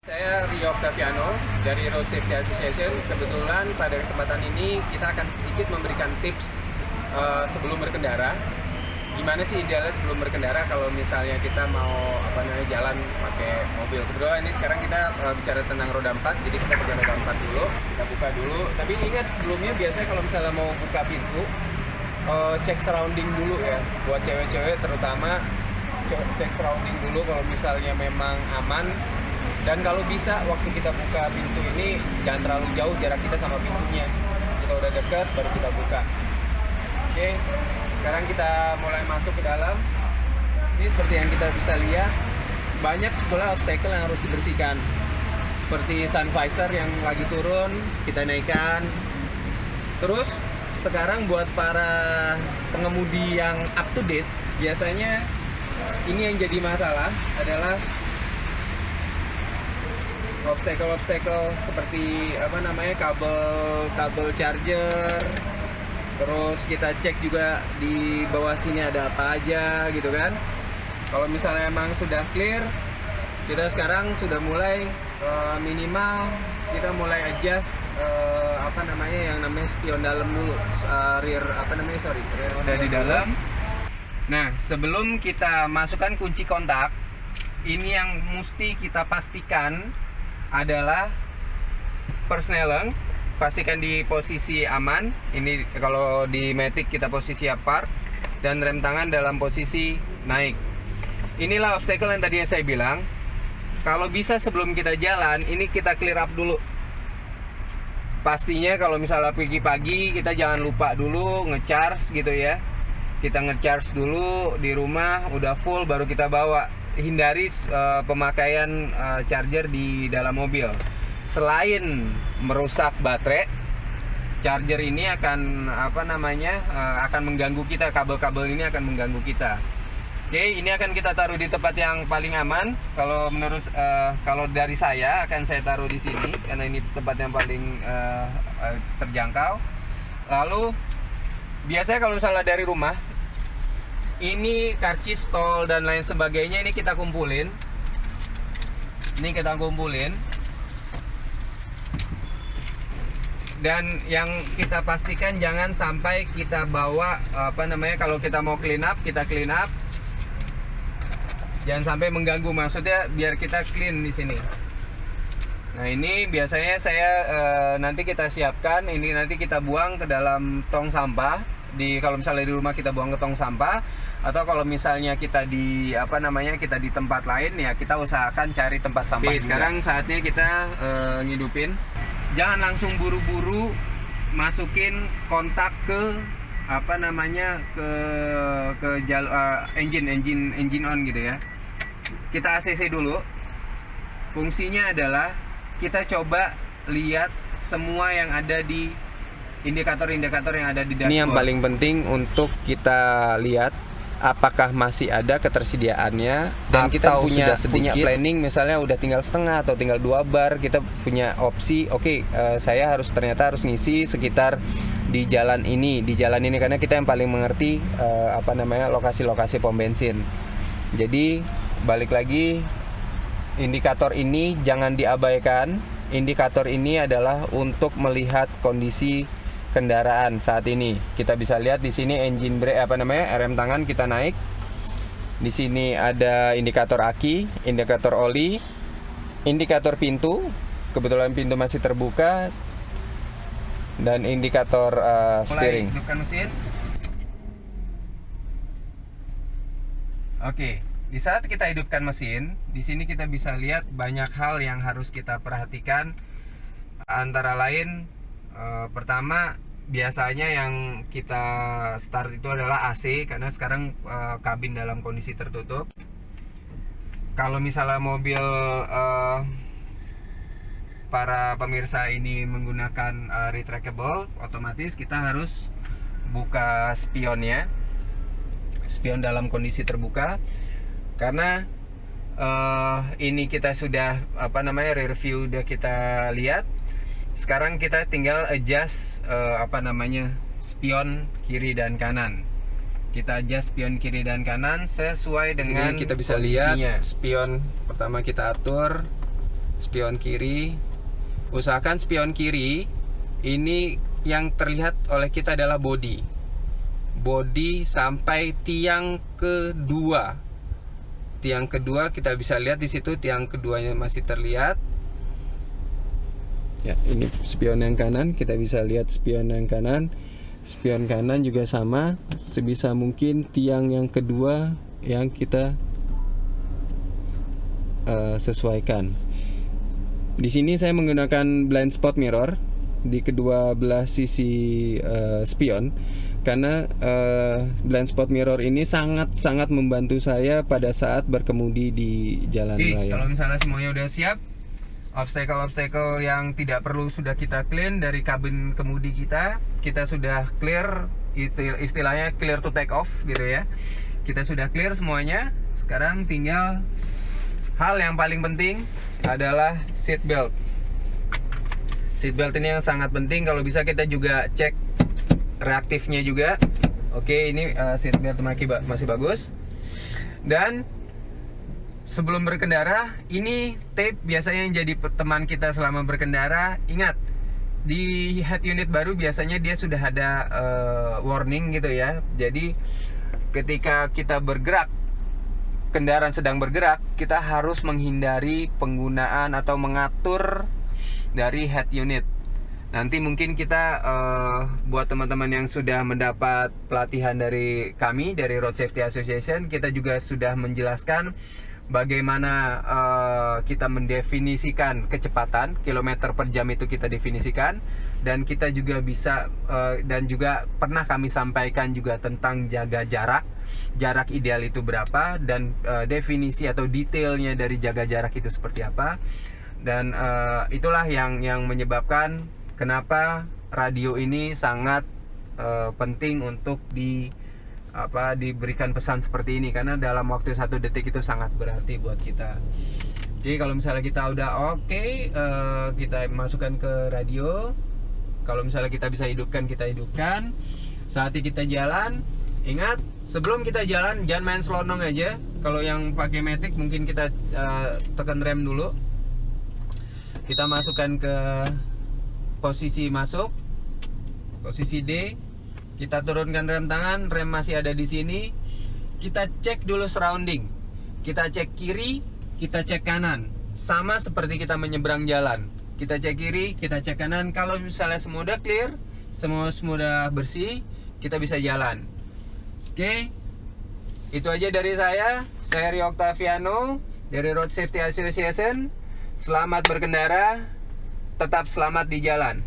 Saya Rio Octaviano dari Road Safety Association. Kebetulan pada kesempatan ini kita akan sedikit memberikan tips sebelum berkendara. Gimana sih idealnya sebelum berkendara kalau misalnya kita mau jalan pakai mobil. Kebetulan ini sekarang kita bicara tentang roda 4, jadi kita pakai roda 4 dulu, kita buka dulu. Tapi ingat sebelumnya biasanya kalau misalnya mau buka pintu, cek surrounding dulu ya. Buat cewek-cewek terutama, cek surrounding dulu kalau misalnya memang aman. Dan kalau bisa waktu kita buka pintu ini jangan terlalu jauh jarak kita sama pintunya. Kita udah deket baru kita buka. Oke, sekarang kita mulai masuk ke dalam. Ini seperti yang kita bisa lihat, banyak sebelah obstacle yang harus dibersihkan. Seperti sun visor yang lagi turun, kita naikkan. Terus sekarang buat para pengemudi yang up to date, biasanya ini yang jadi masalah adalah obstacle seperti kabel charger. Terus kita cek juga di bawah sini ada apa aja gitu kan. Kalau misalnya emang sudah clear, kita sekarang sudah mulai minimal kita mulai adjust yang namanya spion dalam dulu, rear sudah di dalam. Nah, sebelum kita masukkan kunci kontak, ini yang mesti kita pastikan adalah persneleng, pastikan di posisi aman. Ini kalau di Matic kita posisi park, dan rem tangan dalam posisi naik. Inilah obstacle yang tadi saya bilang. Kalau bisa sebelum kita jalan, ini kita clear up dulu. Pastinya kalau misalnya pagi-pagi kita jangan lupa dulu ngecharge gitu ya. Kita ngecharge dulu di rumah, udah full baru kita bawa. Hindari pemakaian charger di dalam mobil. Selain merusak baterai, charger ini akan akan mengganggu kita. Kabel-kabel ini akan mengganggu kita. Oke, ini akan kita taruh di tempat yang paling aman. Kalau dari saya akan saya taruh di sini karena ini tempat yang paling terjangkau. Lalu biasanya kalau misalnya dari rumah, ini karcis tol dan lain sebagainya ini kita kumpulin. Dan yang kita pastikan jangan sampai kita bawa kalau kita mau clean up, kita clean up. Jangan sampai mengganggu, maksudnya biar kita clean di sini. Nah, ini biasanya saya nanti kita siapkan, ini nanti kita buang ke dalam tong sampah. Kalau misalnya di rumah kita buang ke tong sampah, atau kalau misalnya kita di kita di tempat lain ya kita usahakan cari tempat sampah. Oke, sekarang saatnya kita ngidupin. Jangan langsung buru-buru masukin kontak ke engine on gitu ya. Kita ACC dulu. Fungsinya adalah kita coba lihat semua yang ada di indikator-indikator yang ada di dashboard. Ini yang paling penting untuk kita lihat apakah masih ada ketersediaannya, dan kita punya planning, misalnya udah tinggal setengah atau tinggal 2 bar, kita punya opsi saya ternyata harus ngisi sekitar di jalan ini karena kita yang paling mengerti lokasi-lokasi pom bensin. Jadi balik lagi, indikator ini jangan diabaikan. Indikator ini adalah untuk melihat kondisi kendaraan saat ini. Kita bisa lihat di sini engine brake rem tangan kita naik. Di sini ada indikator aki, indikator oli, indikator pintu. Kebetulan pintu masih terbuka, dan indikator steering. Mulai hidupkan mesin. Oke, di saat kita hidupkan mesin, di sini kita bisa lihat banyak hal yang harus kita perhatikan. Antara lain, pertama, biasanya yang kita start itu adalah AC, karena sekarang kabin dalam kondisi tertutup. Kalau misalnya mobil para pemirsa ini menggunakan retractable, otomatis kita harus buka spionnya, spion dalam kondisi terbuka, karena ini kita sudah rear view udah kita lihat. Sekarang kita tinggal adjust spion kiri dan kanan. Kita adjust spion kiri dan kanan sesuai dengan. Sini kita bisa lihat spion pertama kita atur spion kiri. Usahakan spion kiri ini yang terlihat oleh kita adalah bodi sampai tiang kedua. Tiang kedua kita bisa lihat di situ, tiang keduanya masih terlihat. Ya, ini spion yang kanan, kita bisa lihat spion yang kanan. Spion kanan juga sama, sebisa mungkin tiang yang kedua yang kita sesuaikan. Di sini saya menggunakan blind spot mirror di kedua belah sisi spion, karena blind spot mirror ini sangat membantu saya pada saat berkemudi di jalan raya. Kalau misalnya semuanya udah siap, obstacle yang tidak perlu sudah kita clean dari kabin kemudi kita sudah clear, istilahnya clear to take off gitu ya. Kita sudah clear semuanya. Sekarang tinggal hal yang paling penting adalah seat belt. Seat belt ini yang sangat penting. Kalau bisa kita juga cek reaktifnya juga. Oke, ini seat belt masih bagus. Dan sebelum berkendara, ini tape biasanya yang jadi teman kita selama berkendara. Ingat, di head unit baru biasanya dia sudah ada warning gitu ya. Jadi ketika kita bergerak, kendaraan sedang bergerak, kita harus menghindari penggunaan atau mengatur dari head unit. Nanti mungkin kita buat teman-teman yang sudah mendapat pelatihan dari kami, dari Road Safety Association, kita juga sudah menjelaskan bagaimana kita mendefinisikan kecepatan, kilometer per jam itu kita definisikan. Dan kita juga bisa dan juga pernah kami sampaikan juga tentang jaga jarak ideal itu berapa, dan definisi atau detailnya dari jaga jarak itu seperti apa. Dan itulah yang menyebabkan kenapa radio ini sangat penting untuk diberikan pesan seperti ini, karena dalam waktu 1 detik itu sangat berarti buat kita. Jadi kalau misalnya kita udah oke, kita masukkan ke radio. Kalau misalnya kita bisa hidupkan, kita hidupkan. Saatnya kita jalan, ingat sebelum kita jalan jangan main selonong aja. Kalau yang pakai matic mungkin kita tekan rem dulu. Kita masukkan ke posisi masuk, posisi D. Kita turunkan rem tangan, rem masih ada di sini. Kita cek dulu surrounding. Kita cek kiri, kita cek kanan. Sama seperti kita menyeberang jalan. Kita cek kiri, kita cek kanan. Kalau misalnya semua udah clear, semua udah bersih, kita bisa jalan. Oke, itu aja dari saya. Saya Rio Octaviano dari Road Safety Association. Selamat berkendara, tetap selamat di jalan.